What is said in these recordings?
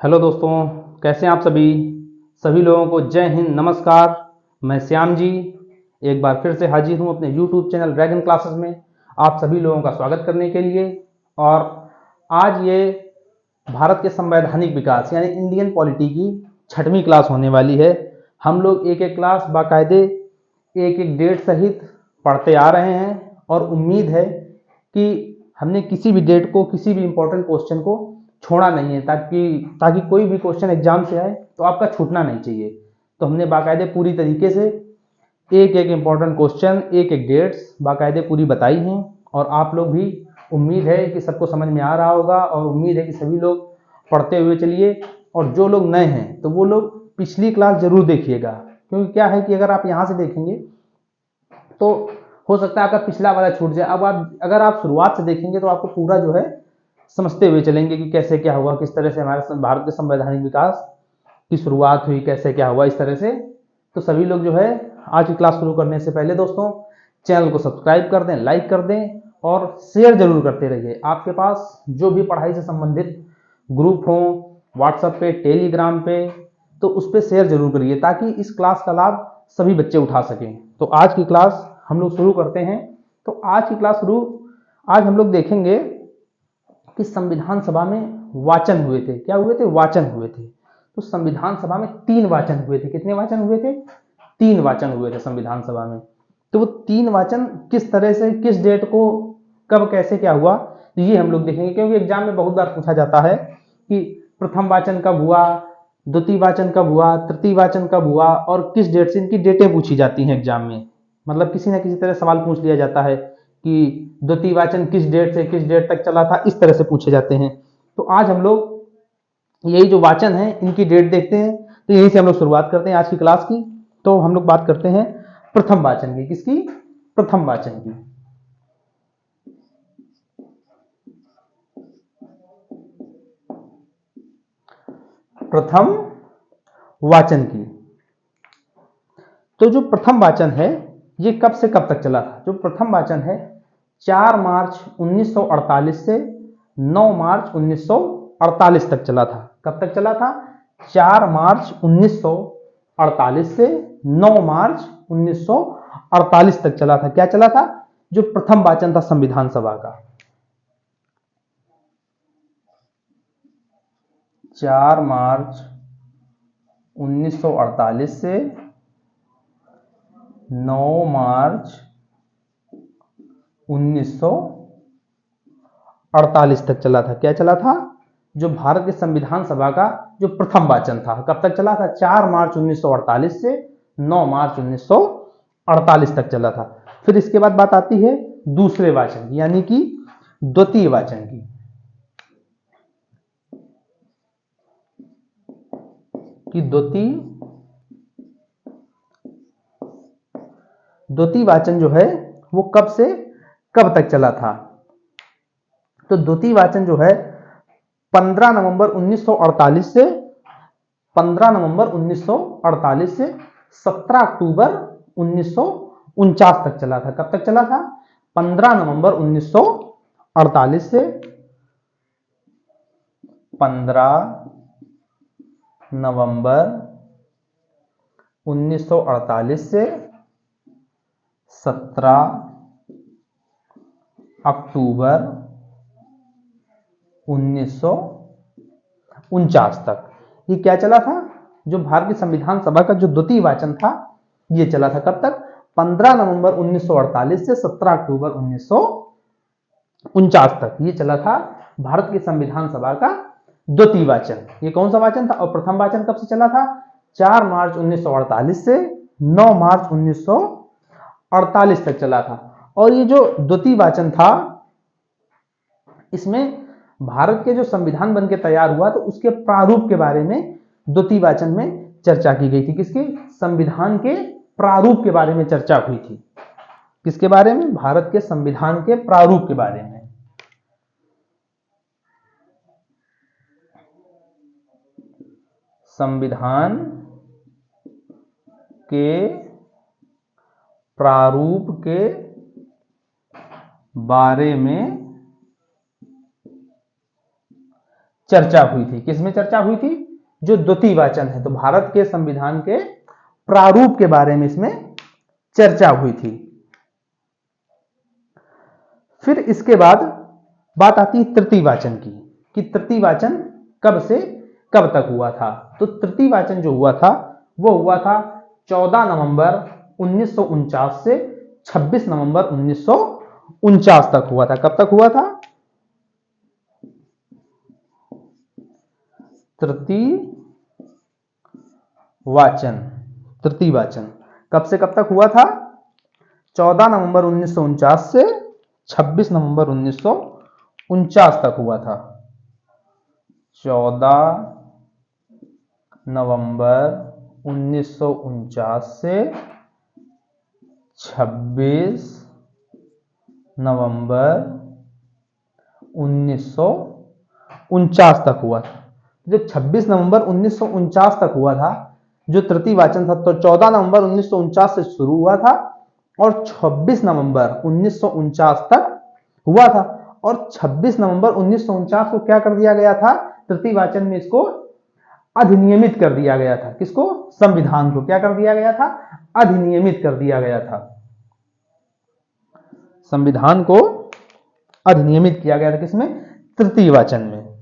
Hello दोस्तों, कैसे हैं आप सभी लोगों को जय हिंद, नमस्कार। मैं श्याम जी एक बार फिर से हाजिर हूं अपने यूट्यूब चैनल ड्रैगन क्लासेस में आप सभी लोगों का स्वागत करने के लिए। और आज ये भारत के संवैधानिक विकास यानी इंडियन पॉलिटी की 6वीं क्लास होने वाली है। हम लोग एक एक क्लास बाकायदे एक एक डेट सहित पढ़ते आ रहे हैं और उम्मीद है कि हमने किसी भी डेट को, किसी भी इम्पोर्टेंट क्वेश्चन को छोड़ा नहीं है, ताकि कोई भी क्वेश्चन एग्जाम से आए तो आपका छूटना नहीं चाहिए। तो हमने बाकायदे पूरी तरीके से एक एक इम्पोर्टेंट क्वेश्चन, एक एक डेट्स बाकायदे पूरी बताई हैं। और आप लोग भी, उम्मीद है कि सबको समझ में आ रहा होगा और उम्मीद है कि सभी लोग पढ़ते हुए चलिए। और जो लोग नए हैं तो वो लोग पिछली क्लास जरूर देखिएगा, क्योंकि क्या है कि अगर आप यहाँ से देखेंगे तो हो सकता है आपका पिछला वाला छूट जाए। अब आप अगर आप शुरुआत से देखेंगे तो आपको पूरा जो है समझते हुए चलेंगे कि कैसे क्या हुआ, किस तरह से हमारे भारत के संवैधानिक विकास की शुरुआत हुई, कैसे क्या हुआ, इस तरह से। तो सभी लोग जो है आज की क्लास शुरू करने से पहले दोस्तों चैनल को सब्सक्राइब कर दें, लाइक कर दें और शेयर जरूर करते रहिए। आपके पास जो भी पढ़ाई से संबंधित ग्रुप हो, व्हाट्सएप पे, टेलीग्राम पे, तो उस पर शेयर जरूर करिए ताकि इस क्लास का लाभ सभी बच्चे उठा सकें। तो आज की क्लास हम लोग शुरू करते हैं। तो आज की क्लास आज हम लोग देखेंगे कि संविधान सभा में वाचन हुए थे। क्या हुए थे? वाचन हुए थे। तो संविधान सभा में 3 वाचन हुए थे। कितने वाचन हुए थे? 3 वाचन हुए थे संविधान सभा में। तो वो 3 वाचन किस तरह से, किस डेट को, कब, कैसे क्या हुआ, तो ये हम लोग देखेंगे। क्योंकि एग्जाम में बहुत बार पूछा जाता है कि प्रथम वाचन कब हुआ, द्वितीय वाचन कब हुआ, तृतीय वाचन कब हुआ और किस डेट से। इनकी डेटें पूछी जाती हैं एग्जाम में। मतलब किसी ना किसी तरह सवाल पूछ लिया जाता है कि द्वितीय वाचन किस डेट से किस डेट तक चला था, इस तरह से पूछे जाते हैं। तो आज हम लोग यही जो वाचन है इनकी डेट देखते हैं। तो यहीं से हम लोग शुरुआत करते हैं आज की क्लास की। तो हम लोग बात करते हैं प्रथम वाचन की। किसकी? प्रथम वाचन की। प्रथम वाचन की। तो जो प्रथम वाचन है ये कब से कब तक चला था? जो प्रथम वाचन है 4 मार्च 1948 से 9 मार्च 1948 तक चला था। कब तक चला था? 4 मार्च 1948 से 9 मार्च 1948 तक चला था। क्या चला था? जो प्रथम वाचन था संविधान सभा का। 4 मार्च 1948 से 9 मार्च 1948 तक चला था। क्या चला था? जो भारत के संविधान सभा का जो प्रथम वाचन था, कब तक चला था? 4 मार्च 1948 से 9 मार्च 1948 तक चला था। फिर इसके बाद बात आती है दूसरे वाचन की, यानी कि द्वितीय वाचन की। द्वितीय वाचन जो है वो कब से कब तक चला था? तो द्वितीय वाचन जो है 15 नवंबर 1948 से 17 अक्टूबर 1949 तक चला था। कब तक चला था? 15 नवंबर 1948 से 15 नवंबर 1948 से 17 अक्टूबर 1949 तक ये क्या चला था? जो भारत की संविधान सभा का जो द्वितीय वाचन था ये चला था। कब तक? 15 नवंबर 1948 से 17 अक्टूबर 1949 तक ये चला था भारत की संविधान सभा का द्वितीय वाचन। ये कौन सा वाचन था? और प्रथम वाचन कब से चला था? 4 मार्च 1948 से 9 मार्च 1948 तक चला था। और ये जो द्वितीय वाचन था इसमें भारत के जो संविधान बनके तैयार हुआ तो उसके प्रारूप के बारे में द्वितीय वाचन में चर्चा की गई थी। किसके? संविधान के प्रारूप के बारे में चर्चा हुई थी। किसके बारे में? भारत के संविधान के प्रारूप के बारे में। संविधान के प्रारूप के बारे में चर्चा हुई थी। किसमें चर्चा हुई थी? जो द्वितीय वाचन है, तो भारत के संविधान के प्रारूप के बारे में इसमें चर्चा हुई थी। फिर इसके बाद बात आती है तृतीय वाचन की, कि तृतीय वाचन कब से कब तक हुआ था। तो तृतीय वाचन जो हुआ था वो हुआ था 14 नवंबर 1949 से 26 नवंबर 1949 तक हुआ था। कब तक हुआ था? तृतीय वाचन, तृतीय वाचन कब से कब तक हुआ था? 14 नवंबर 1949 से 26 नवंबर 1949 तक हुआ था। 14 नवंबर 1949 से 26 नवंबर 1949 तक हुआ था। जब 26 नवंबर 1949 तक हुआ था जो तृतीय वाचन था, तो 14 नवंबर 1949 से शुरू हुआ था और 26 नवंबर 1949 तक हुआ था। और 26 नवंबर 1949 को क्या कर दिया गया था? तृतीय वाचन में इसको अधिनियमित कर दिया गया था। किसको? संविधान को क्या कर दिया गया था? अधिनियमित कर दिया गया था। संविधान को अधिनियमित किया गया था। किसमें? तृतीय वाचन में।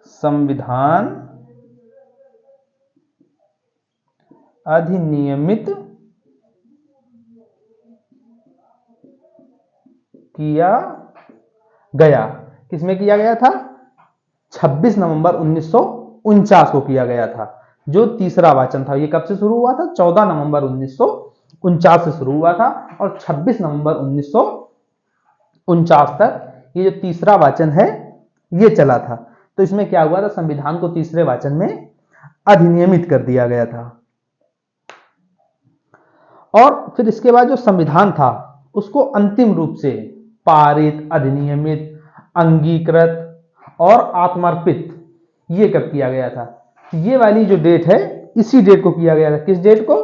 संविधान अधिनियमित किया गया। किसमें किया गया था? 26 नवंबर 1949 को किया गया था। जो तीसरा वाचन था ये कब से शुरू हुआ था? 14 नवंबर 1949 से शुरू हुआ था और 26 नवंबर 1949 तक ये जो तीसरा वाचन है ये चला था। तो इसमें क्या हुआ था? संविधान को तीसरे वाचन में अधिनियमित कर दिया गया था। और फिर इसके बाद जो संविधान था उसको अंतिम रूप से पारित, अधिनियमित, अंगीकृत और आत्मर्पित ये कब किया गया था? ये वाली जो डेट है इसी डेट को किया गया था। किस डेट को?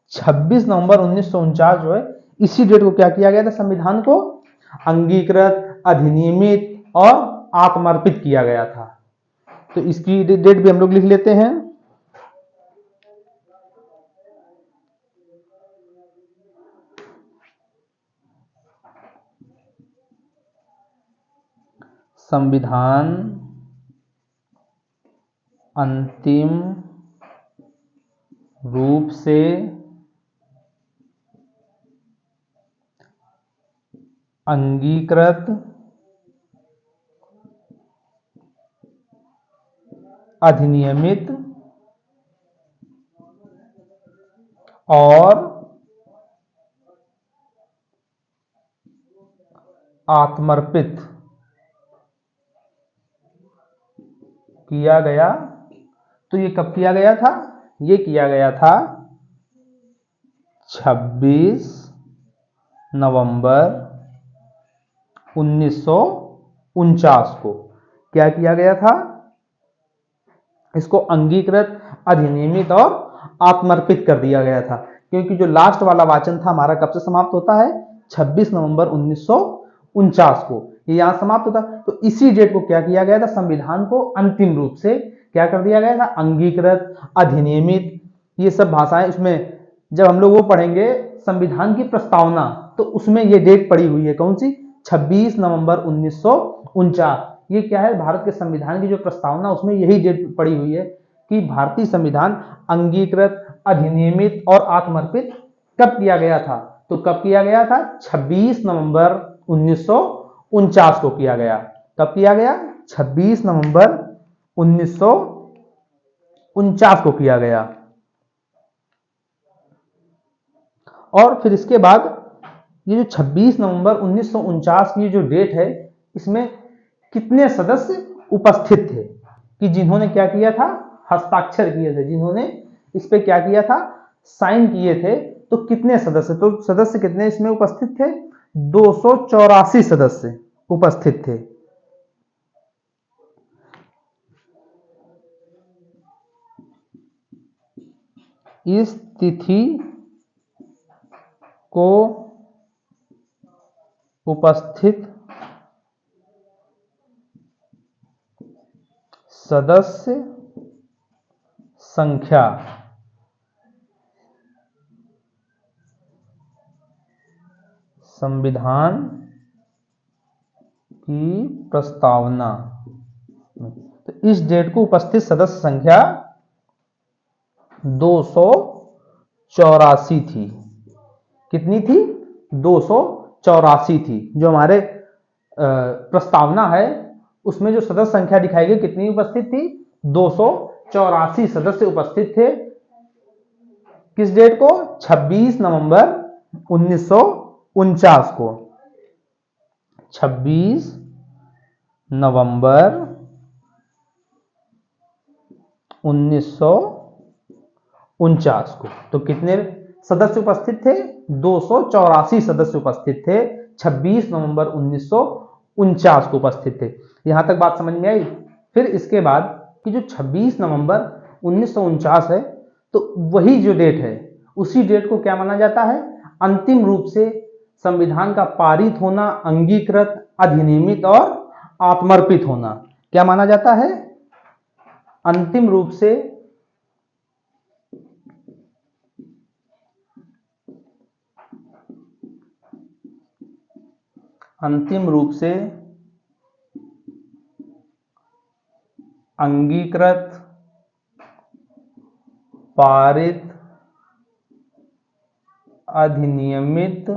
26 नवंबर 1949 जो है इसी डेट को क्या किया गया था? संविधान को अंगीकृत, अधिनियमित और आत्मर्पित किया गया था। तो इसकी डेट भी हम लोग लिख लेते हैं। संविधान अंतिम रूप से अंगीकृत, अधिनियमित और आत्मर्पित किया गया। तो ये कब किया गया था? ये किया गया था 26 नवंबर 1949 को। क्या किया गया था? इसको अंगीकृत, अधिनियमित और आत्मर्पित कर दिया गया था। क्योंकि जो लास्ट वाला वाचन था हमारा कब से समाप्त होता है? 26 नवंबर 1949 को ये यहां समाप्त होता। तो इसी डेट को क्या किया गया था? संविधान को अंतिम रूप से क्या कर दिया गया था? अंगीकृत, अधिनियमित, ये सब भाषाएं इसमें जब हम लोग वो पढ़ेंगे संविधान की प्रस्तावना, तो उसमें ये डेट पड़ी हुई है। कौन सी? 26 नवंबर 1949। ये क्या है? भारत के संविधान की जो प्रस्तावना उसमें यही डेट पड़ी हुई है कि भारतीय संविधान अंगीकृत, अधिनियमित और आत्मर्पित कब किया गया था? तो कब किया गया था? 26 नवंबर 1949 को किया गया। कब किया गया? 26 नवंबर 1949 को किया गया। और फिर इसके बाद ये जो 26 नवंबर 1949 की जो डेट है इसमें कितने सदस्य उपस्थित थे? कि जिन्होंने क्या किया था? हस्ताक्षर किए थे, जिन्होंने इस पे क्या किया था? साइन किए थे। तो कितने सदस्य? तो सदस्य कितने इसमें उपस्थित थे? 284 सदस्य उपस्थित थे। इस तिथि को उपस्थित सदस्य संख्या संविधान की प्रस्तावना। तो इस डेट को उपस्थित सदस्य संख्या 284 थी। कितनी थी? 284 थी। जो हमारे प्रस्तावना है उसमें जो सदस्य संख्या दिखाई गई कितनी उपस्थित थी? 284 सदस्य उपस्थित थे। किस डेट को? 26 नवंबर 1949 को। 26 नवंबर 1949 को। तो कितने सदस्य उपस्थित थे? 284 सदस्य उपस्थित थे। 26 नवंबर 1949 को उपस्थित थे। यहां तक बात समझ में आई। फिर इसके बाद कि जो 26 नवंबर 1949 है, तो वही जो डेट है उसी डेट को क्या माना जाता है? अंतिम रूप से संविधान का पारित होना, अंगीकृत, अधिनियमित और आत्मर्पित होना क्या माना जाता है? अंतिम रूप से अंगीकृत, पारित, अधिनियमित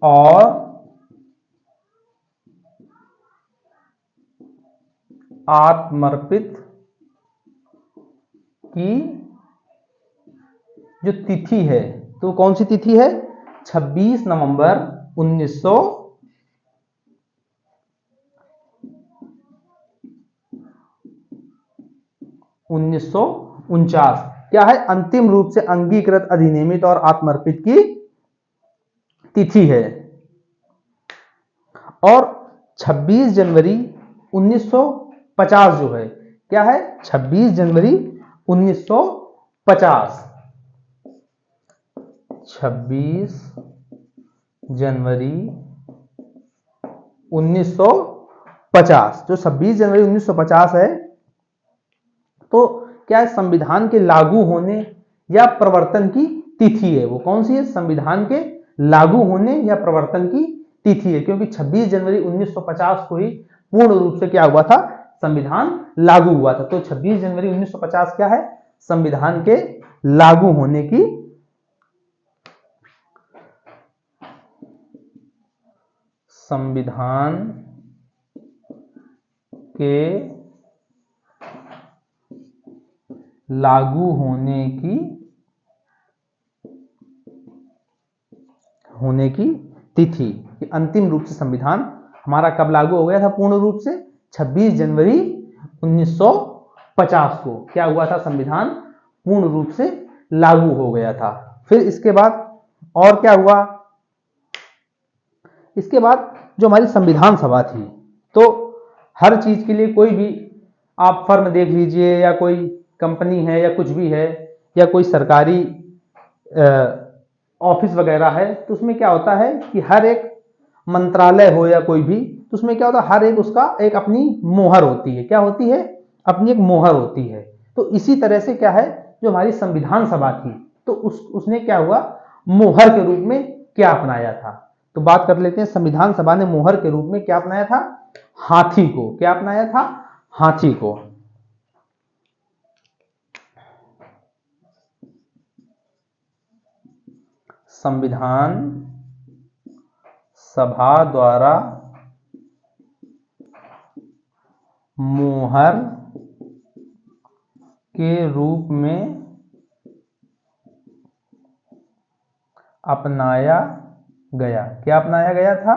और आत्मर्पित की जो तिथि है, तो कौन सी तिथि है? 26 नवंबर 1949 क्या है? अंतिम रूप से अंगीकृत, अधिनियमित और आत्मर्पित की तिथि है। और 26 जनवरी 1950 जो है क्या है? 26 जनवरी 1950। 26 जनवरी 1950 जो 26 जनवरी 1950 है, तो क्या है? संविधान के लागू होने या प्रवर्तन की तिथि है। वो कौन सी है? संविधान के लागू होने या प्रवर्तन की तिथि है, क्योंकि 26 जनवरी 1950 को ही पूर्ण रूप से क्या हुआ था? संविधान लागू हुआ था। तो 26 जनवरी 1950 क्या है? संविधान के लागू होने की संविधान के लागू होने की तिथि। अंतिम रूप से संविधान हमारा कब लागू हो गया था पूर्ण रूप से? 26 जनवरी 1950 को क्या हुआ था? संविधान पूर्ण रूप से लागू हो गया था। फिर इसके बाद और क्या हुआ? इसके बाद जो हमारी संविधान सभा थी, तो हर चीज के लिए कोई भी आप फर्म देख लीजिए या कोई कंपनी है या कुछ भी है या कोई सरकारी ऑफिस वगैरह है, तो उसमें क्या होता है कि हर एक मंत्रालय हो या कोई भी, तो उसमें क्या होता है? हर एक उसका एक अपनी मोहर होती है। क्या होती है? अपनी एक मोहर होती है। तो इसी तरह से क्या है, जो हमारी संविधान सभा थी, तो उसने क्या हुआ? मोहर के रूप में क्या अपनाया था? तो बात कर लेते हैं। संविधान सभा ने मोहर के रूप में क्या अपनाया था? हाथी को। क्या अपनाया था? हाथी को। संविधान सभा द्वारा मोहर के रूप में अपनाया गया। क्या अपनाया गया था?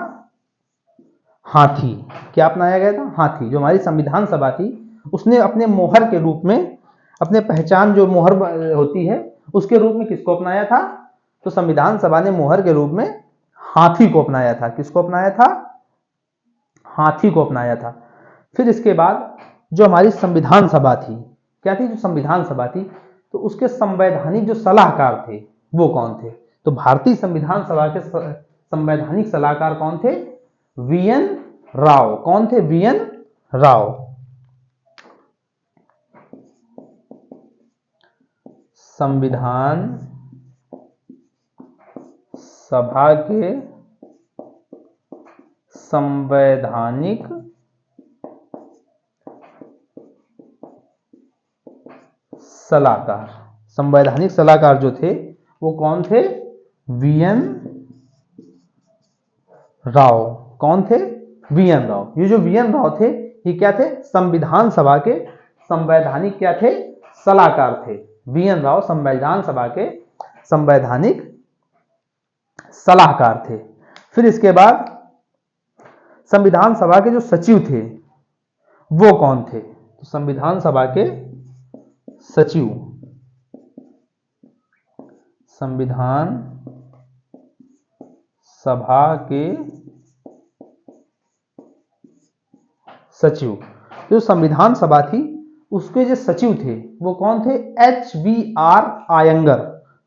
हाथी। क्या अपनाया गया था? हाथी। जो हमारी संविधान सभा थी उसने अपने मोहर के रूप में, अपने पहचान जो मोहर होती है उसके रूप में किसको अपनाया था? तो संविधान सभा ने मोहर के रूप में हाथी को अपनाया था। किसको अपनाया था? हाथी को अपनाया था। फिर इसके बाद जो हमारी संविधान सभा थी, क्या थी? जो संविधान सभा थी, तो उसके संवैधानिक जो सलाहकार थे वो कौन थे? तो भारतीय संविधान सभा के संवैधानिक सलाहकार कौन थे? वीएन राव। कौन थे? वीएन राव। संविधान सभा के संवैधानिक सलाहकार। संवैधानिक सलाहकार जो थे वो कौन थे? वीएन राव। कौन थे? वीएन राव। ये जो वीएन राव थे ये क्या थे? संविधान सभा के संवैधानिक क्या थे? सलाहकार थे। वीएन राव संविधान सभा के संवैधानिक सलाहकार थे। फिर इसके बाद संविधान सभा के जो सचिव थे वो कौन थे? तो संविधान सभा के सचिव, संविधान सभा के सचिव, जो संविधान सभा थी उसके जो सचिव थे वो कौन थे? एच.वी.आर. आयंगर।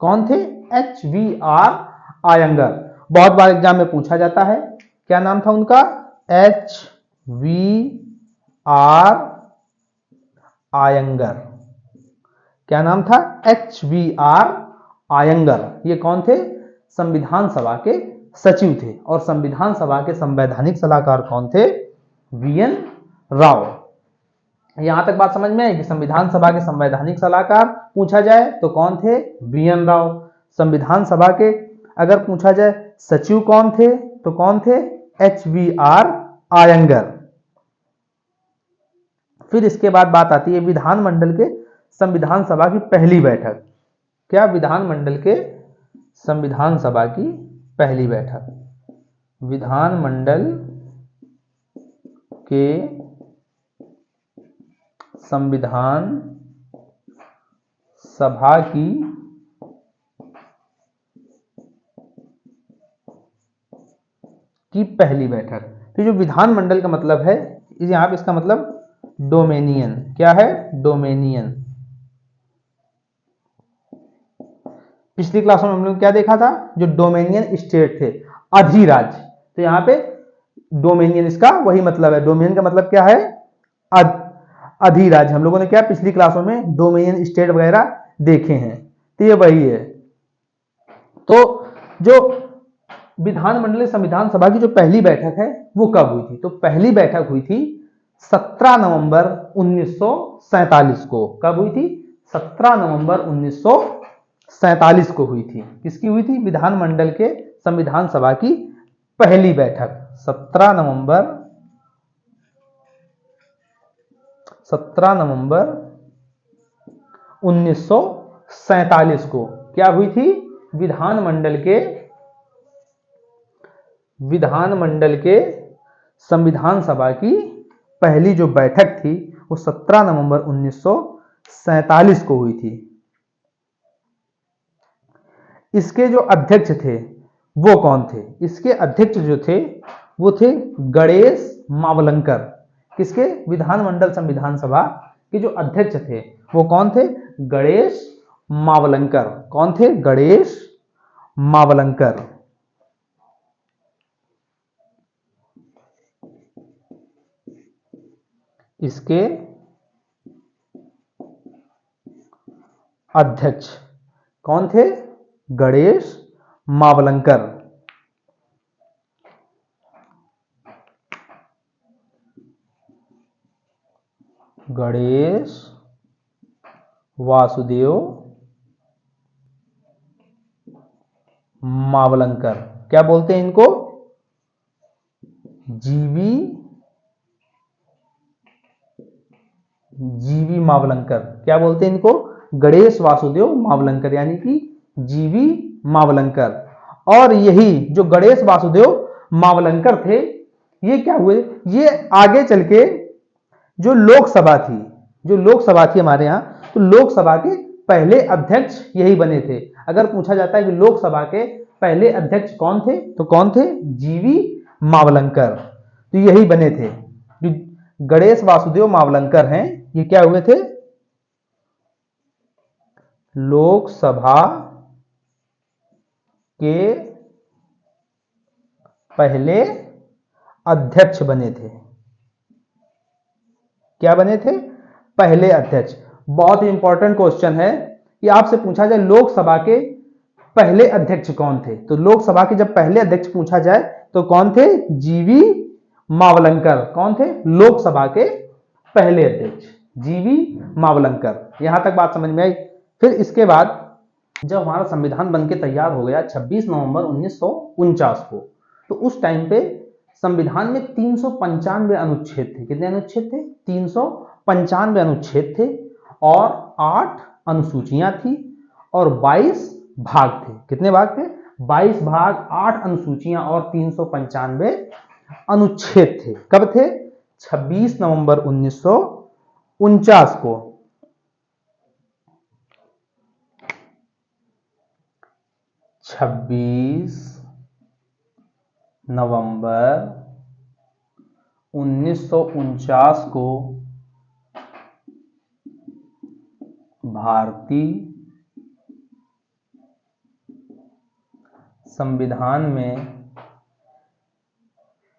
कौन थे? एच.वी.आर. आयंगर। बहुत बार एग्जाम में पूछा जाता है। क्या नाम था उनका? एच.वी.आर. आयंगर। क्या नाम था? एच.वी.आर. आयंगर। ये कौन थे? संविधान सभा के सचिव थे। और संविधान सभा के संवैधानिक सलाहकार कौन थे? वीएन राव। यहां तक बात समझ में आई कि संविधान सभा के संवैधानिक सलाहकार पूछा जाए तो कौन थे? वीएन राव। संविधान सभा के अगर पूछा जाए सचिव कौन थे तो कौन थे? एच.वी.आर. आयंगर। फिर इसके बाद बात आती है विधानमंडल के संविधान सभा की पहली बैठक। क्या? विधानमंडल के संविधान सभा की पहली बैठक। विधानमंडल के संविधान सभा की पहली बैठक। तो जो विधानमंडल का मतलब है यहां पे इसका मतलब डोमेनियन। क्या है? डोमेनियन। पिछली क्लासों में हम लोग क्या देखा था? जो डोमेनियन स्टेट थे, अधिराज्य। तो यहाँ पे डोमेनियन इसका वही मतलब है। डोमेनियन का मतलब क्या है? अधिराज्य। हम लोगों ने क्या पिछली क्लासों में डोमेनियन स्टेट वगैरह देखे हैं, तो ये वही है। तो जो विधानमंडल संविधान सभा की जो पहली बैठक है वो कब हुई थी? तो पहली बैठक हुई थी 17 नवंबर 1947 को। कब हुई थी? 17 नवंबर 1947 को हुई थी। किसकी हुई थी? विधानमंडल के संविधान सभा की पहली बैठक 17 नवंबर 1947 को क्या हुई थी? विधानमंडल के संविधान सभा की पहली जो बैठक थी वो 17 नवंबर 1947 को हुई थी। इसके जो अध्यक्ष थे वो कौन थे? इसके अध्यक्ष जो थे वो थे गणेश मावलंकर। किसके? विधानमंडल संविधान सभा के जो अध्यक्ष थे वो कौन थे? गणेश मावलंकर। कौन थे? गणेश मावलंकर। इसके अध्यक्ष कौन थे? गणेश मावलंकर। गणेश वासुदेव मावलंकर। क्या बोलते हैं इनको? जीवी मावलंकर। क्या बोलते हैं इनको? गणेश वासुदेव मावलंकर, यानी कि जीवी मावलंकर। और यही जो गणेश वासुदेव मावलंकर थे ये क्या हुए? ये आगे चल के जो लोकसभा थी हमारे यहाँ, तो लोकसभा के पहले अध्यक्ष यही बने थे। अगर पूछा जाता है कि लोकसभा के पहले अध्यक्ष कौन थे तो कौन थे? जीवी मावलंकर। तो यही बने थे। जो गणेश वासुदेव मावलंकर हैं ये क्या हुए थे? लोकसभा के पहले अध्यक्ष बने थे? क्या बने थे? पहले अध्यक्ष। बहुत ही इंपॉर्टेंट क्वेश्चन है कि आपसे पूछा जाए लोकसभा के पहले अध्यक्ष कौन थे, तो लोकसभा के जब पहले अध्यक्ष पूछा जाए तो कौन थे? जीवी मावलंकर। कौन थे? लोकसभा के पहले अध्यक्ष जीवी मावलंकर। यहां तक बात समझ में आई। फिर इसके बाद जब हमारा संविधान बनके तैयार हो गया 26 नवंबर 1949 को, तो उस टाइम पे संविधान में 395 अनुच्छेद थे। कितने अनुच्छेद थे? 395 अनुच्छेद थे और 8 अनुसूचियां थी और 22 भाग थे। कितने भाग थे? 22 भाग, 8 अनुसूचियां और 395 अनुच्छेद थे। कब थे? 26 नवंबर 1949 को। 26 नवंबर 1949 को भारतीय संविधान में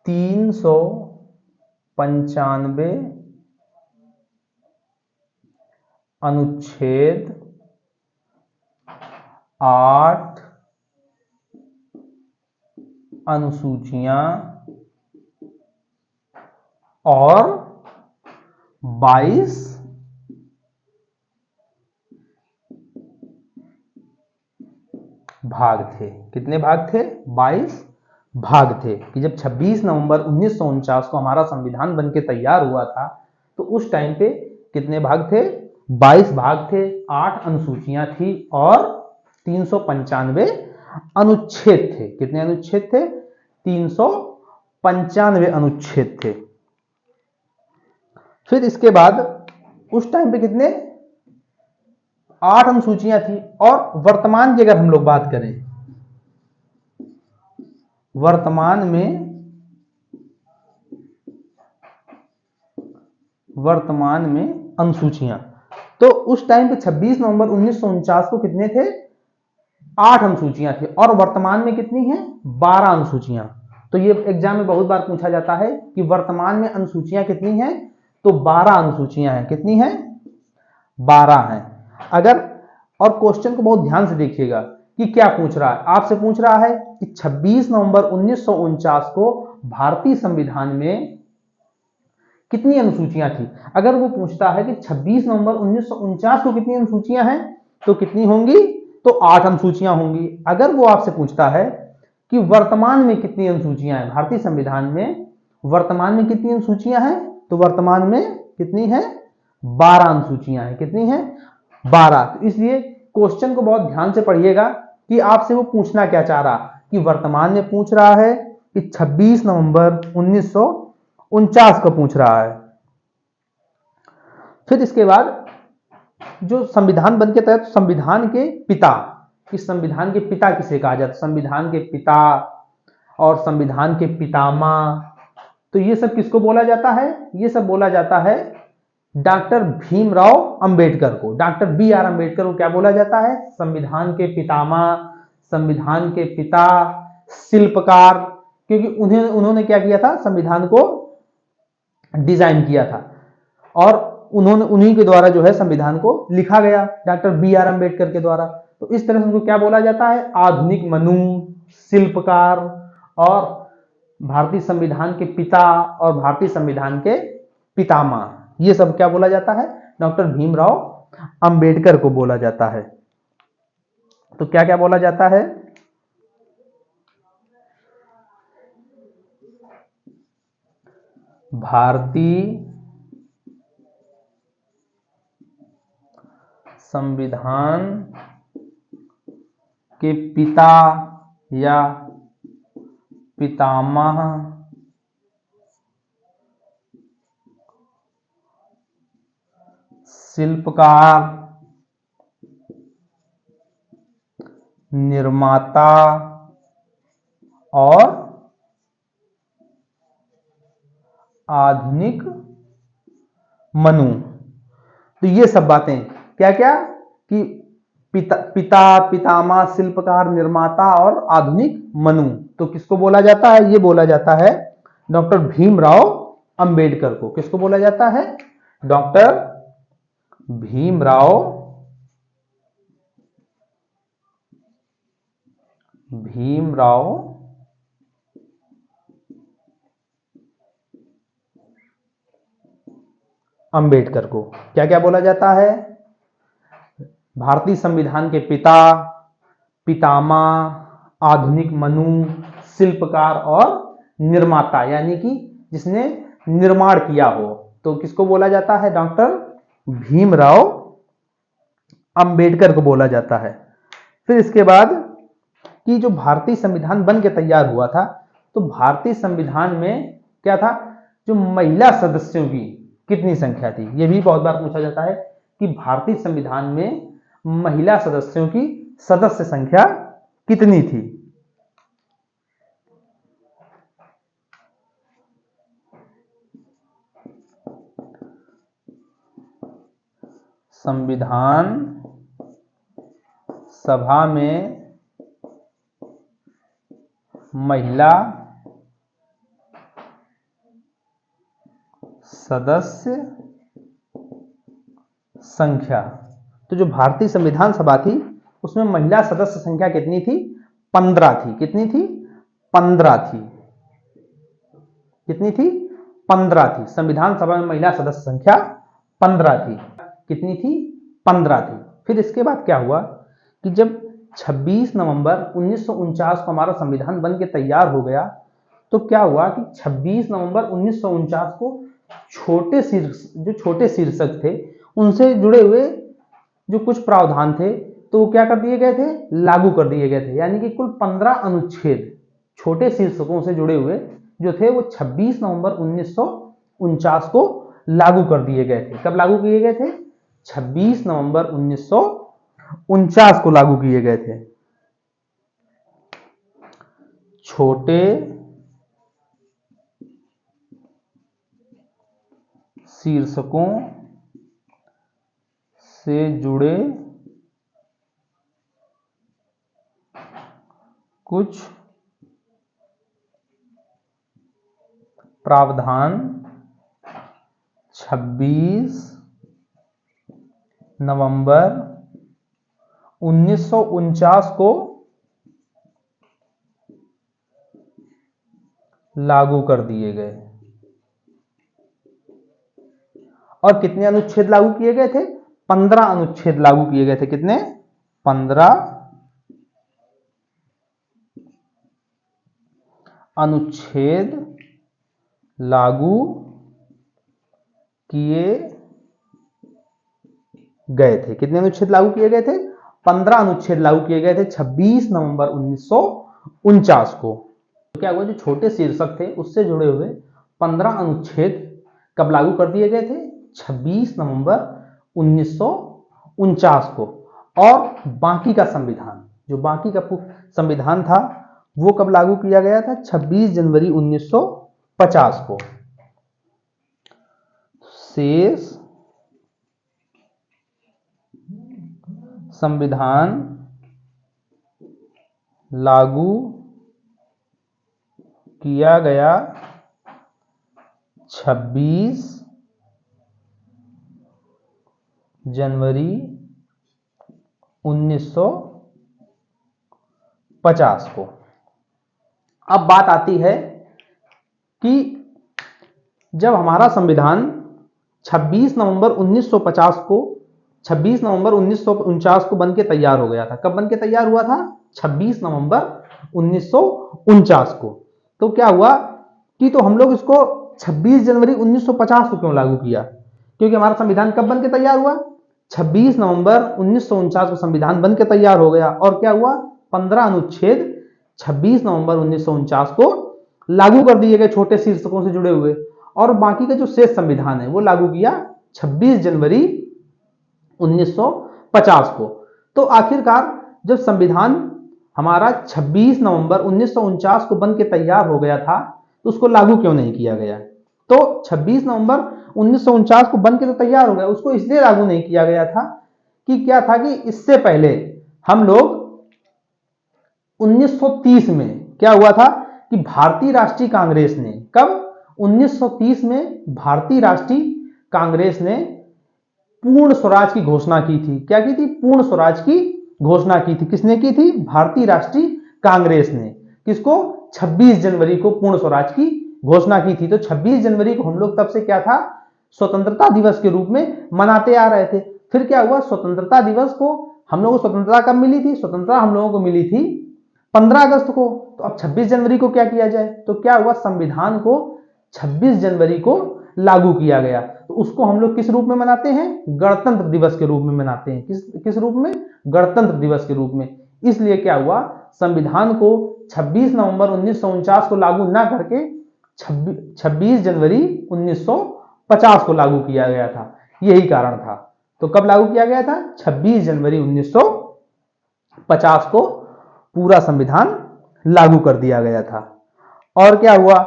395 अनुच्छेद, 8 अनुसूचियां और 22 भाग थे। कितने भाग थे? 22 भाग थे। कि जब 26 नवंबर 1949 को हमारा संविधान बनके तैयार हुआ था तो उस टाइम पे कितने भाग थे? 22 भाग थे, 8 अनुसूचियां थी और 395 अनुच्छेद थे। कितने अनुच्छेद थे? 395 अनुच्छेद थे। फिर इसके बाद उस टाइम पे कितने? 8 अनुसूचियां थी। और वर्तमान की अगर हम लोग बात करें, वर्तमान में अनुसूचियां, तो उस टाइम पे 26 नवंबर 1949 को कितने थे? 8 अनुसूचियां थी और वर्तमान में कितनी है? 12 अनुसूचियां। तो ये एग्जाम में बहुत बार पूछा जाता है कि वर्तमान में अनुसूचियां कितनी हैं, तो 12 अनुसूचियां हैं। कितनी हैं? 12 हैं। अगर और क्वेश्चन को बहुत ध्यान से देखिएगा कि क्या पूछ रहा है। आपसे पूछ रहा है कि 26 नवंबर 1949 को भारतीय संविधान में कितनी अनुसूचियां थी। अगर वो पूछता है कि 26 नवंबर 1949 को कितनी अनुसूचियां हैं, तो कितनी होंगी? तो 8 अनुसूचियां होंगी। अगर वो आपसे पूछता है कि वर्तमान में कितनी अनुसूचियां हैं भारतीय संविधान में, वर्तमान में कितनी अनुसूचियां हैं, तो वर्तमान में कितनी है? 12 अनुसूचियां हैं। कितनी है? 12। तो इसलिए क्वेश्चन को बहुत ध्यान से पढ़िएगा कि आपसे वो पूछना क्या चाह रहा, कि वर्तमान में पूछ रहा है कि 26 नवंबर 1949 को पूछ रहा है। फिर इसके बाद जो संविधान बन के तहत संविधान के पिता, इस संविधान के पिता किसे कहा जाता है? संविधान के पिता और संविधान के पितामह, तो ये सब किसको बोला जाता है? ये सब बोला जाता है डॉक्टर भीमराव अंबेडकर को। डॉक्टर BR अंबेडकर को क्या बोला जाता है? संविधान के पितामह, संविधान के पिता, शिल्पकार, क्योंकि उन्होंने क्या किया था? संविधान को डिजाइन किया था और उन्हीं के द्वारा जो है संविधान को लिखा गया, डॉक्टर BR अंबेडकर के द्वारा। तो इस तरह से उनको क्या बोला जाता है? आधुनिक मनु, शिल्पकार और भारतीय संविधान के पिता और भारतीय संविधान के पितामह, ये सब क्या बोला जाता है? डॉक्टर भीमराव अंबेडकर को बोला जाता है। तो क्या क्या बोला जाता है? भारतीय संविधान के पिता या पितामह शिल्पकार, निर्माता और आधुनिक मनु। तो ये सब बातें क्या क्या, कि पिता, पितामह, शिल्पकार, निर्माता और आधुनिक मनु, तो किसको बोला जाता है? ये बोला जाता है डॉक्टर भीमराव अंबेडकर को। किसको बोला जाता है? डॉक्टर भीमराव अंबेडकर को क्या क्या बोला जाता है? भारतीय संविधान के पिता, पितामह, आधुनिक मनु, शिल्पकार और निर्माता, यानी कि जिसने निर्माण किया हो, तो किसको बोला जाता है? डॉक्टर भीमराव अंबेडकर को बोला जाता है। फिर इसके बाद कि जो भारतीय संविधान बन के तैयार हुआ था, तो भारतीय संविधान में क्या था? जो महिला सदस्यों की कितनी संख्या थी? यह भी बहुत बार पूछा जाता है कि भारतीय संविधान में महिला सदस्यों की सदस्य संख्या कितनी थी? संविधान सभा में महिला सदस्य संख्या, तो जो भारतीय संविधान सभा थी उसमें महिला सदस्य संख्या कितनी थी? 15 थी। कितनी थी? 15 थी। कितनी थी? 15 थी। संविधान सभा में महिला सदस्य संख्या 15 थी। कितनी थी? 15 थी। फिर इसके बाद क्या हुआ कि जब 26 नवंबर 1949 को हमारा संविधान बन के तैयार हो गया, तो क्या हुआ कि 26 नवंबर 1949 को जो छोटे शीर्षक थे उनसे जुड़े हुए जो कुछ प्रावधान थे, तो वो क्या कर दिए गए थे? लागू कर दिए गए थे। यानी कि कुल 15 अनुच्छेद छोटे शीर्षकों से जुड़े हुए जो थे वो 26 नवंबर 1949 को लागू कर दिए गए थे। कब लागू किए गए थे? 26 नवंबर 1949 को लागू किए गए थे। छोटे शीर्षकों से जुड़े कुछ प्रावधान 26 नवंबर 1949 को लागू कर दिए गए। और कितने अनुच्छेद लागू किए गए थे? 15 अनुच्छेद लागू किए गए थे। कितने? 15 अनुच्छेद लागू किए गए थे। कितने अनुच्छेद लागू किए गए थे? 15 अनुच्छेद लागू किए गए थे 26 नवंबर 1949 को। तो क्या हुआ? जो छोटे शीर्षक थे उससे जुड़े हुए 15 अनुच्छेद कब लागू कर दिए गए थे? 26 नवंबर 1949 को। और बाकी का संविधान, जो बाकी का संविधान था, वो कब लागू किया गया था? 26 जनवरी 1950 को। शेष संविधान लागू किया गया 26 जनवरी 1950 को। अब बात आती है कि जब हमारा संविधान 26 नवंबर 1949 को बन के तैयार हो गया था। कब बन के तैयार हुआ था? 26 नवंबर 1949 को। तो क्या हुआ कि तो हम लोग इसको 26 जनवरी 1950 को क्यों लागू किया? क्योंकि हमारा संविधान कब बन के तैयार हुआ? 26 नवंबर 1949 को संविधान बन के तैयार हो गया। और क्या हुआ? 15 अनुच्छेद 26 नवंबर 1949 को लागू कर दिए गए छोटे शीर्षकों से जुड़े हुए। और बाकी का जो शेष संविधान है वो लागू किया 26 जनवरी 1950 को। तो आखिरकार जब संविधान हमारा 26 नवंबर 1949 को बन के तैयार हो गया था, तो उसको लागू क्यों नहीं किया गया? तो 26 नवंबर 1949 को बन के तो तैयार हो गया, उसको इसलिए लागू नहीं किया गया था कि क्या था कि इससे पहले हम लोग 1930 में क्या हुआ था कि भारतीय राष्ट्रीय कांग्रेस ने कब 1930 में भारतीय राष्ट्रीय कांग्रेस ने पूर्ण स्वराज की घोषणा की थी। क्या की थी? पूर्ण स्वराज की घोषणा की थी। किसने की थी? भारतीय राष्ट्रीय कांग्रेस ने। किसको? 26 जनवरी को पूर्ण स्वराज की घोषणा की थी। तो 26 जनवरी को हम लोग तब से क्या था? स्वतंत्रता दिवस के रूप में मनाते आ रहे थे। फिर क्या हुआ? स्वतंत्रता दिवस को हम लोगों को स्वतंत्रता कब मिली थी? स्वतंत्रता हम लोगों को मिली थी 15 अगस्त को। तो अब 26 जनवरी को क्या किया जाए? तो क्या हुआ? संविधान को 26 जनवरी को लागू किया गया। तो उसको हम लोग किस रूप में मनाते हैं? गणतंत्र दिवस के रूप में मनाते हैं। किस रूप में? गणतंत्र दिवस के रूप में। इसलिए क्या हुआ? संविधान को 26 नवंबर 1949 को लागू ना करके 26 जनवरी 1950 को लागू किया गया था। यही कारण था। तो कब लागू किया गया था? 26 जनवरी 1950 को पूरा संविधान लागू कर दिया गया था। और क्या हुआ?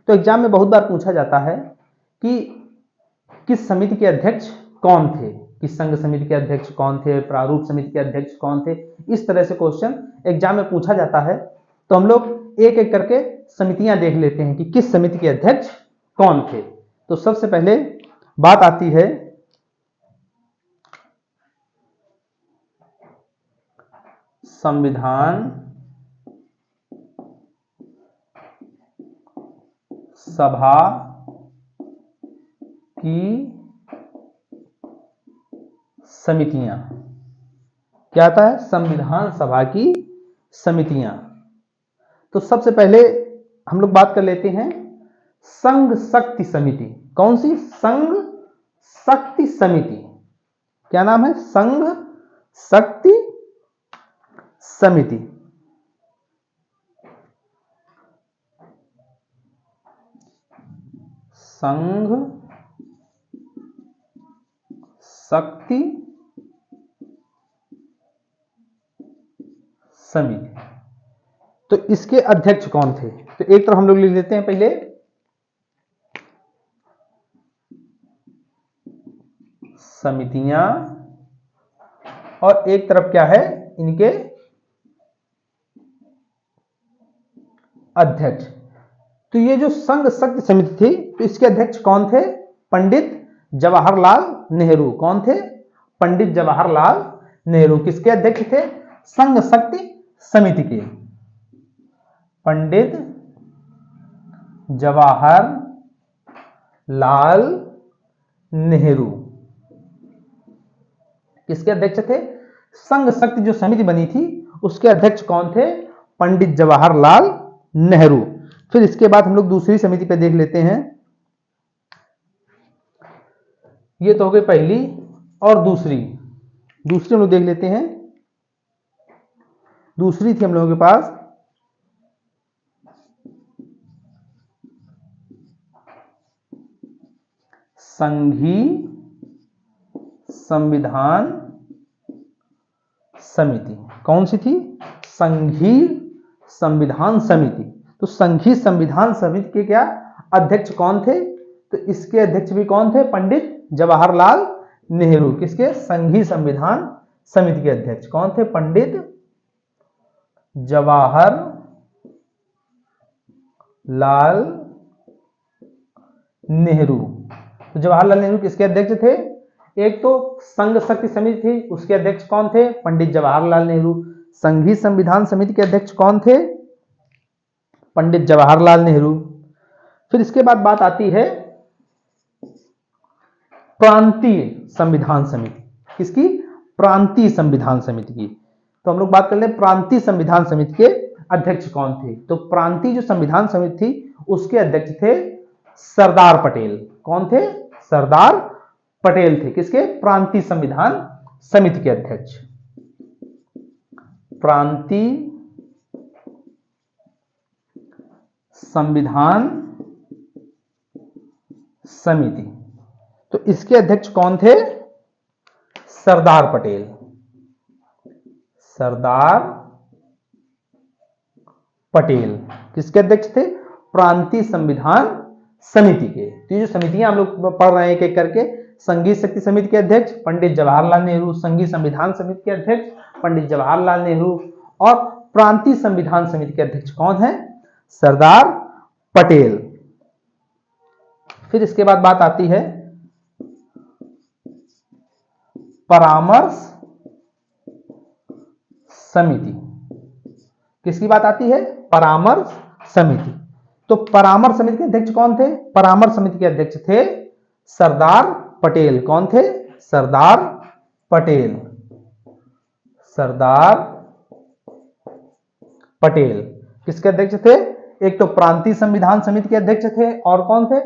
तो एग्जाम में बहुत बार पूछा जाता है कि किस समिति के अध्यक्ष कौन थे? किस संघ समिति के अध्यक्ष कौन थे? प्रारूप समिति के अध्यक्ष कौन थे? इस तरह से क्वेश्चन एग्जाम में पूछा जाता है। तो हम लोग एक एक करके समितियां देख लेते हैं कि किस समिति के अध्यक्ष कौन थे। तो सबसे पहले बात आती है संविधान सभा की समितियां। क्या आता है? संविधान सभा की समितियां। तो सबसे पहले हम लोग बात कर लेते हैं संघ शक्ति समिति। कौन सी? संघ शक्ति समिति। क्या नाम है? संघ शक्ति समिति। संघ शक्ति समिति। तो इसके अध्यक्ष कौन थे? तो एक तरफ हम लोग लिख लेते हैं पहले समितियां, और एक तरफ क्या है? इनके अध्यक्ष। तो ये जो संघ शक्ति समिति थी, तो इसके अध्यक्ष कौन थे? पंडित जवाहरलाल नेहरू। कौन थे? पंडित जवाहरलाल नेहरू। किसके अध्यक्ष थे? संघ शक्ति समिति के। पंडित जवाहरलाल नेहरू किसके अध्यक्ष थे? संघ शक्ति जो समिति बनी थी उसके अध्यक्ष कौन थे? पंडित जवाहरलाल नेहरू। फिर इसके बाद हम लोग दूसरी समिति पे देख लेते हैं। ये तो हो गई पहली, और दूसरी हम लोग देख लेते हैं। दूसरी थी हम लोगों के पास संघीय संविधान समिति। कौन सी थी? संघीय संविधान समिति। तो संघीय संविधान समिति के क्या अध्यक्ष कौन थे? तो इसके अध्यक्ष भी कौन थे? पंडित जवाहरलाल नेहरू। किसके? संघीय संविधान समिति के अध्यक्ष कौन थे? पंडित जवाहरलाल नेहरू। तो जवाहरलाल नेहरू किसके अध्यक्ष थे? एक तो संघ शक्ति समिति थी, उसके अध्यक्ष कौन थे? पंडित जवाहरलाल नेहरू। संघीय संविधान समिति के अध्यक्ष कौन थे? पंडित जवाहरलाल नेहरू। फिर इसके बाद बात आती है प्रांतीय संविधान समिति। किसकी? प्रांतीय संविधान समिति की। तो हम लोग बात कर ले प्रांतीय संविधान समिति के अध्यक्ष कौन थे। तो प्रांतीय जो संविधान समिति थी उसके अध्यक्ष थे सरदार पटेल। कौन थे? सरदार पटेल थे। किसके? प्रांतीय संविधान समिति के अध्यक्ष। प्रांतीय संविधान समिति। तो इसके अध्यक्ष कौन थे? सरदार पटेल। सरदार पटेल किसके अध्यक्ष थे? प्रांतीय संविधान समिति के। तो ये जो समितियां हम लोग पढ़ रहे हैं एक एक करके, संघीय शक्ति समिति के अध्यक्ष पंडित जवाहरलाल नेहरू, संघीय संविधान समिति के अध्यक्ष पंडित जवाहरलाल नेहरू, और प्रांतीय संविधान समिति के अध्यक्ष कौन है? सरदार पटेल। फिर इसके बाद बात आती है परामर्श समिति। किसकी बात आती है? परामर्श समिति। तो परामर्श समिति के अध्यक्ष कौन थे? परामर्श समिति के अध्यक्ष थे सरदार पटेल। कौन थे? सरदार पटेल। सरदार पटेल किसके अध्यक्ष थे? एक तो प्रांतीय संविधान समिति के अध्यक्ष थे, और कौन थे?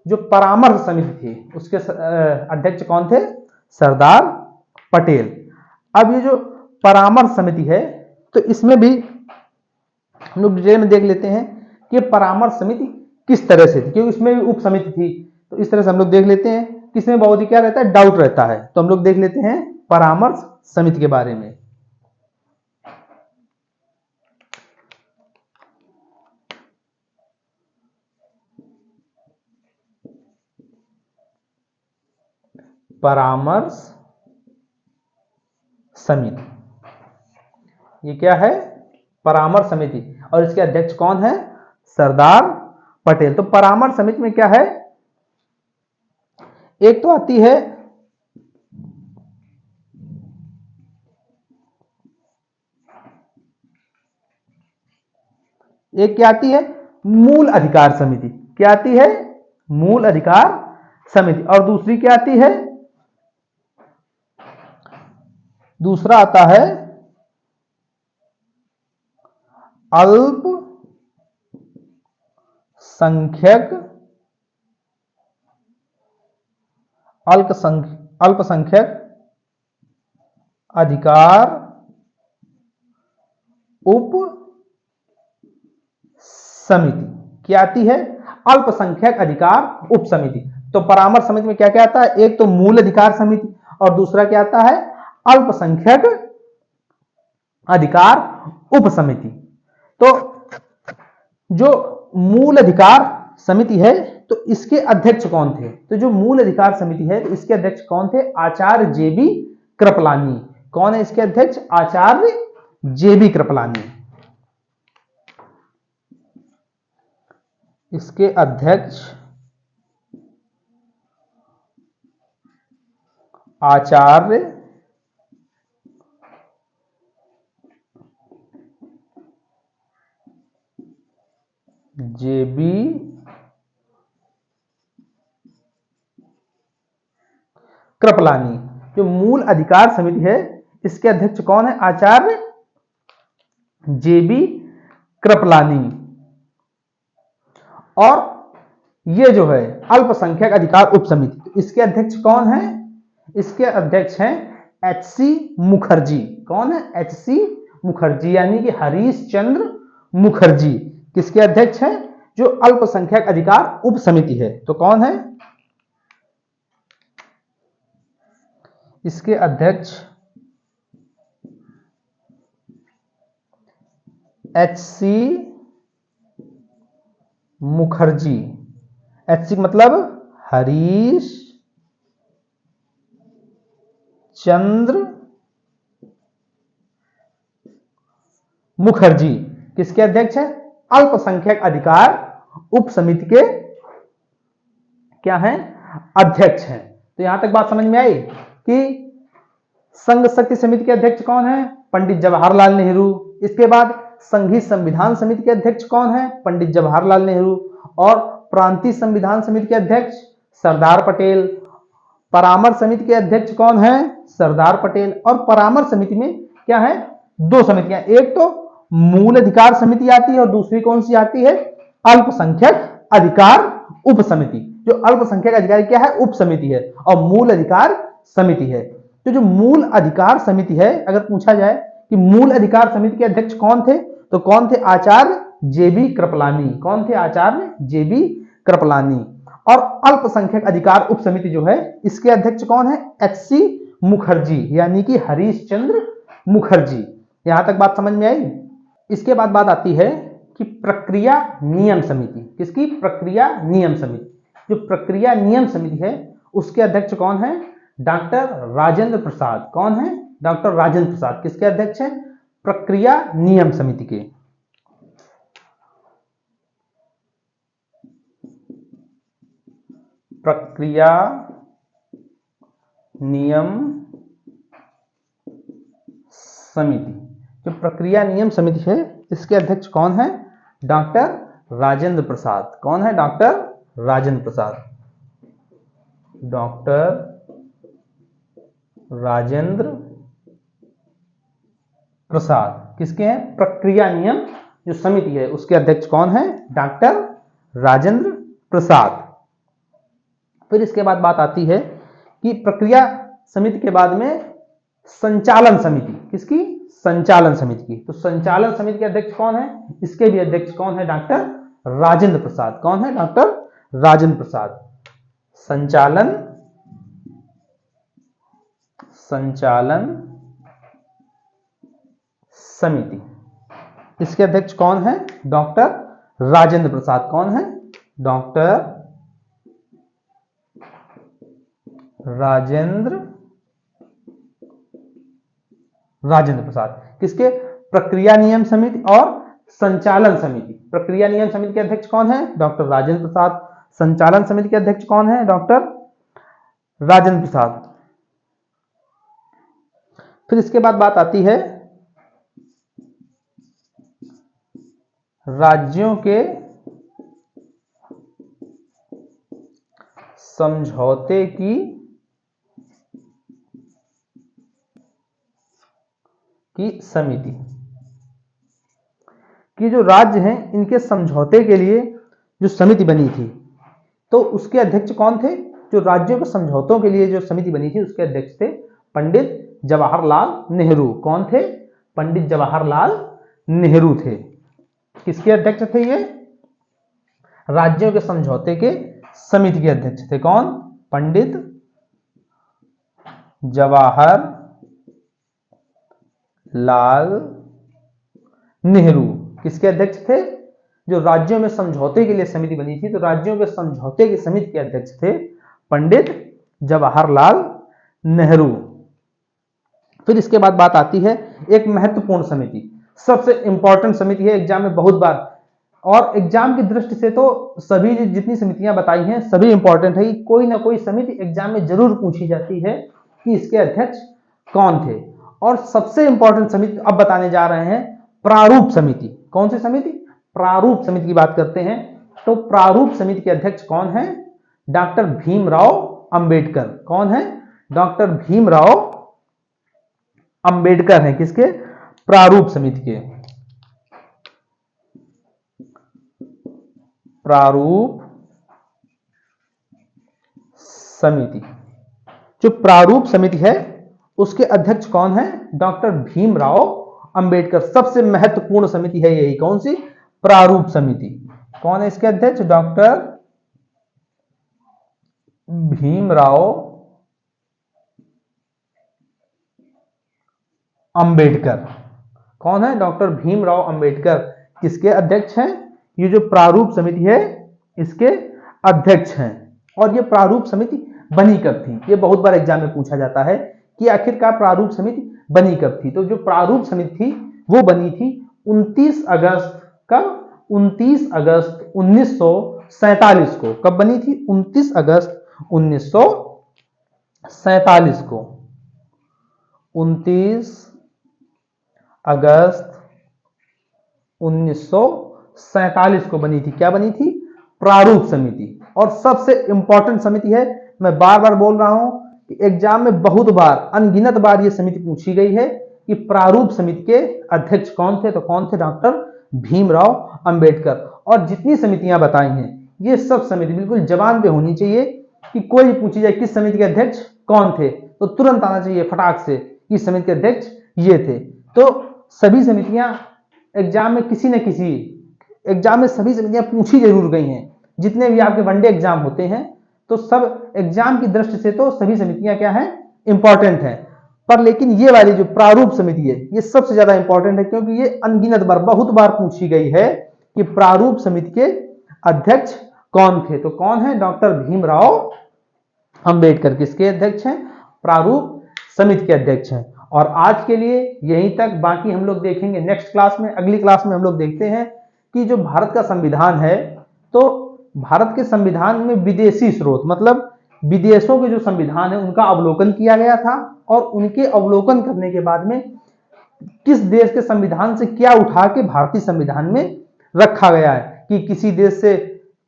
जो परामर्श समिति थी उसके अध्यक्ष कौन थे? सरदार पटेल। अब ये जो परामर्श समिति है, तो इसमें भी हम लोग डिटेल में देख लेते हैं कि परामर्श समिति किस तरह से थी, क्योंकि इसमें भी उप समिति थी। तो इस तरह से हम लोग देख लेते हैं कि इसमें बहुत ही क्या रहता है? डाउट रहता है। तो हम लोग देख लेते हैं परामर्श समिति के बारे में। परामर्श समिति, ये क्या है? परामर्श समिति, और इसके अध्यक्ष कौन है? सरदार पटेल। तो परामर्श समिति में क्या है? एक तो आती है क्या आती है? मूल अधिकार समिति। क्या आती है? मूल अधिकार समिति। और दूसरी क्या आती है? दूसरा आता है अल्पसंख्यक अधिकार उप समिति। क्या आती है? अल्पसंख्यक अधिकार उप समिति। तो परामर्श समिति में क्या क्या आता है? एक तो मूल अधिकार समिति, और दूसरा क्या आता है? अल्पसंख्यक अधिकार उप समिति। तो जो मूल अधिकार समिति है, तो इसके अध्यक्ष कौन थे? तो जो मूल अधिकार समिति है, तो इसके अध्यक्ष कौन थे? आचार्य जेबी कृपलानी। कौन है इसके अध्यक्ष? आचार्य जेबी कृपलानी। इसके अध्यक्ष आचार्य जेबी कृपलानी। जो मूल अधिकार समिति है, इसके अध्यक्ष कौन है? आचार्य जेबी कृपलानी। और ये जो है अल्पसंख्यक अधिकार उप समिति, इसके अध्यक्ष कौन है? इसके अध्यक्ष हैं एच.सी. मुखर्जी। कौन है? एच.सी. मुखर्जी, यानी कि हरीश चंद्र मुखर्जी। किसके अध्यक्ष हैं? जो अल्पसंख्यक अधिकार उप समिति है। तो कौन है इसके अध्यक्ष? एच.सी. मुखर्जी। एच.सी. मतलब हरीश चंद्र मुखर्जी। किसके अध्यक्ष है? अल्पसंख्यक अधिकार उप समिति के क्या हैं? अध्यक्ष हैं। तो यहां तक बात समझ में आई कि संघ शक्ति समिति के अध्यक्ष कौन है? पंडित जवाहरलाल नेहरू। इसके बाद संघीय संविधान समिति के अध्यक्ष कौन है? पंडित जवाहरलाल नेहरू। और प्रांतीय संविधान समिति के अध्यक्ष सरदार पटेल। परामर्श समिति के अध्यक्ष कौन है? सरदार पटेल। और परामर्श समिति में क्या है? दो समितियां, एक तो मूल अधिकार समिति आती है, और दूसरी कौन सी आती है? अल्पसंख्यक अधिकार उप समिति। जो अल्पसंख्यक अधिकारी क्या है? उप समिति है, और मूल अधिकार समिति है। तो जो मूल अधिकार समिति है, अगर पूछा जाए कि मूल अधिकार समिति के अध्यक्ष कौन थे, तो कौन थे? आचार्य जेबी कृपलानी। कौन थे? आचार्य जेबी कृपलानी। और अल्पसंख्यक अधिकार उप समिति जो है, इसके अध्यक्ष कौन है? एच.सी. मुखर्जी, यानी कि हरीश चंद्र मुखर्जी। यहां तक बात समझ में आई। इसके बाद बात आती है कि प्रक्रिया नियम समिति। किसकी? प्रक्रिया नियम समिति। जो प्रक्रिया नियम समिति है, उसके अध्यक्ष कौन है? डॉक्टर राजेंद्र प्रसाद। कौन है? डॉक्टर राजेंद्र प्रसाद। किसके अध्यक्ष हैं? प्रक्रिया नियम समिति के। प्रक्रिया नियम समिति। जो प्रक्रिया नियम समिति है इसके अध्यक्ष कौन है? डॉक्टर राजेंद्र प्रसाद। कौन है? डॉक्टर राजेंद्र प्रसाद। डॉक्टर राजेंद्र प्रसाद किसके हैं? प्रक्रिया नियम जो समिति है उसके अध्यक्ष कौन है? डॉक्टर राजेंद्र प्रसाद। फिर इसके बाद बात आती है कि प्रक्रिया समिति के बाद में संचालन समिति। किसकी? संचालन समिति की। तो संचालन समिति के अध्यक्ष कौन है? इसके भी अध्यक्ष कौन है? डॉक्टर राजेंद्र प्रसाद। कौन है? डॉक्टर राजेंद्र प्रसाद। संचालन समिति इसके अध्यक्ष कौन है? डॉक्टर राजेंद्र प्रसाद। कौन है? डॉक्टर राजेंद्र प्रसाद। किसके? प्रक्रिया नियम समिति और संचालन समिति। प्रक्रिया नियम समिति के अध्यक्ष कौन है? डॉक्टर राजेंद्र प्रसाद। संचालन समिति के अध्यक्ष कौन है? डॉक्टर राजेंद्र प्रसाद। फिर इसके बाद बात आती है राज्यों के समझौते की समिति कि जो राज्य हैं इनके समझौते के लिए जो समिति बनी थी तो उसके अध्यक्ष कौन थे? जो राज्यों के समझौतों के लिए जो समिति बनी थी उसके अध्यक्ष थे पंडित जवाहरलाल नेहरू। कौन थे? पंडित जवाहरलाल नेहरू थे। किसके अध्यक्ष थे ये? राज्यों के समझौते के समिति के अध्यक्ष थे। कौन? पंडित जवाहरलाल नेहरू। किसके अध्यक्ष थे? जो राज्यों में समझौते के लिए समिति बनी थी तो राज्यों के समझौते की समिति के अध्यक्ष थे पंडित जवाहरलाल नेहरू। फिर इसके बाद बात आती है एक महत्वपूर्ण समिति, सबसे इंपॉर्टेंट समिति है एग्जाम में बहुत बार, और एग्जाम की दृष्टि से तो सभी जितनी समितियां बताई हैं सभी इंपॉर्टेंट है। कोई ना कोई समिति एग्जाम में जरूर पूछी जाती है कि इसके अध्यक्ष कौन थे। और सबसे इंपॉर्टेंट समिति अब बताने जा रहे हैं प्रारूप समिति। कौन सी समिति? प्रारूप समिति की बात करते हैं। तो प्रारूप समिति के अध्यक्ष कौन है? डॉक्टर भीमराव अंबेडकर। कौन है? डॉक्टर भीमराव अंबेडकर हैं। किसके? प्रारूप समिति के। प्रारूप समिति। जो प्रारूप समिति है उसके अध्यक्ष कौन है? डॉक्टर भीमराव अंबेडकर। सबसे महत्वपूर्ण समिति है यही। कौन सी? प्रारूप समिति। कौन है इसके अध्यक्ष? डॉक्टर भीमराव अंबेडकर। कौन है? डॉक्टर भीमराव अंबेडकर किसके अध्यक्ष हैं? ये जो प्रारूप समिति है इसके अध्यक्ष हैं। और ये प्रारूप समिति बनी कब थी? ये बहुत बार एग्जाम में पूछा जाता है कि आखिरकार प्रारूप समिति बनी कब थी। तो जो प्रारूप समिति थी वो बनी थी 29 अगस्त का 29 अगस्त 1947 को। कब बनी थी? 29 अगस्त 1947 को। 29 अगस्त 1947 को बनी थी। क्या बनी थी? प्रारूप समिति। और सबसे इंपॉर्टेंट समिति है, मैं बार बार बोल रहा हूं कि एग्जाम में बहुत बार अनगिनत बार यह समिति पूछी गई है कि प्रारूप समिति के अध्यक्ष कौन थे। तो कौन थे? डॉक्टर भीमराव अंबेडकर। और जितनी समितियां बताई हैं ये सब समिति बिल्कुल जबान पे होनी चाहिए कि कोई भी पूछी जाए किस समिति के अध्यक्ष कौन थे तो तुरंत आना चाहिए फटाक से कि समिति के अध्यक्ष ये थे। तो सभी समितियां एग्जाम में किसी न किसी एग्जाम में सभी समितियां पूछी जरूर गई हैं। जितने भी आपके वनडे एग्जाम होते हैं तो सब एग्जाम की दृष्टि से तो सभी समितियां क्या है? इंपॉर्टेंट है। पर लेकिन ये वाली जो प्रारूप समिति है ये सबसे ज्यादा इंपॉर्टेंट है क्योंकि ये अनगिनत बार बहुत बार पूछी गई है कि प्रारूप समिति के अध्यक्ष कौन थे। तो कौन है? डॉक्टर भीमराव अंबेडकर किसके अध्यक्ष हैं? प्रारूप समिति के अध्यक्ष हैं। और आज के लिए यहीं तक, बाकी हम लोग देखेंगे नेक्स्ट क्लास में। अगली क्लास में हम लोग देखते हैं कि जो भारत का संविधान है तो भारत के संविधान में विदेशी स्रोत मतलब विदेशों के जो संविधान है उनका अवलोकन किया गया था, और उनके अवलोकन करने के बाद में किस देश के संविधान से क्या उठा के भारतीय संविधान में रखा गया है, कि किसी देश से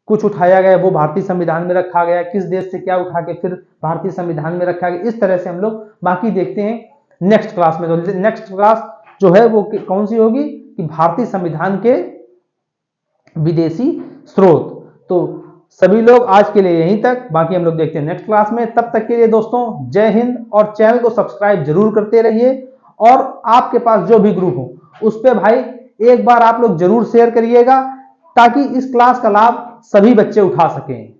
कुछ उठाया गया वो भारतीय संविधान में रखा गया, किस देश से क्या उठा के फिर भारतीय संविधान में रखा गया। इस तरह से हम लोग बाकी देखते हैं नेक्स्ट क्लास में। तो नेक्स्ट क्लास जो है वो कौन सी होगी, कि भारतीय संविधान के विदेशी स्रोत। तो सभी लोग आज के लिए यहीं तक, बाकी हम लोग देखते हैं नेक्स्ट क्लास में। तब तक के लिए दोस्तों जय हिंद, और चैनल को सब्सक्राइब जरूर करते रहिए, और आपके पास जो भी ग्रुप हो उस पे भाई एक बार आप लोग जरूर शेयर करिएगा, ताकि इस क्लास का लाभ सभी बच्चे उठा सकें।